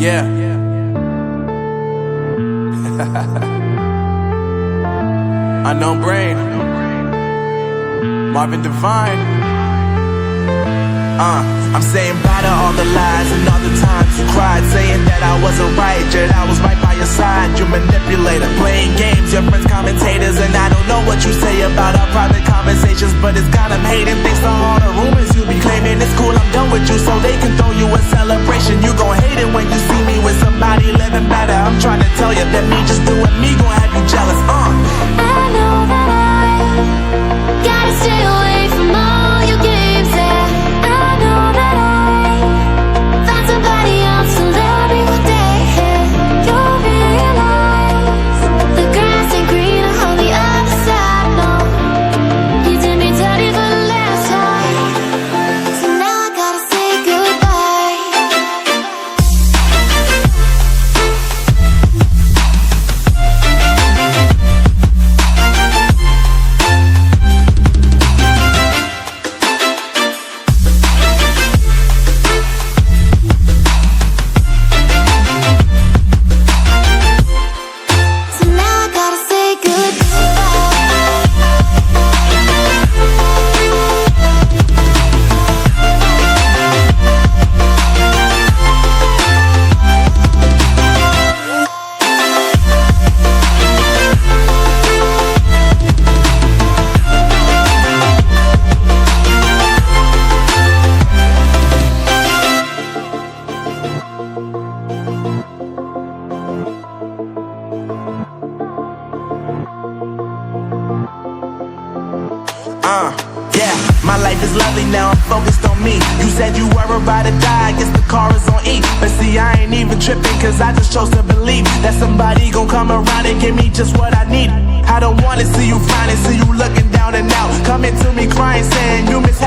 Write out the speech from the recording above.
Yeah. Unknown Brain, Marvin Divine. I'm saying bye to all the lies and all the times you cried, saying that I wasn't right, yet I was right by your side. You manipulator, playing games, your friends commentators, and I don't know what you say about our private conversations, but it's got them hating. Thanks to all the rumors you be claiming. It's cool, I'm done with you, so they can throw you a celebration. You gon' hate it when you see me with somebody living better. I'm trying to tell you that me just doing me gon' have you jealous. I know that I gotta stay away from all your games, yeah. I know that I found somebody else to love me one day, yeah. You'll realize the grass ain't greener on the other side, no. You did me dirty for the last time, so now I gotta say goodbye. So now I gotta say Yeah, my life is lovely now, I'm focused on me. You said you were about to die, I guess the car is on E. But see, I ain't even tripping, cause I just chose to believe that somebody gon' come around and give me just what I need. I don't wanna see you finding, see you looking down and out, coming to me crying, saying you miss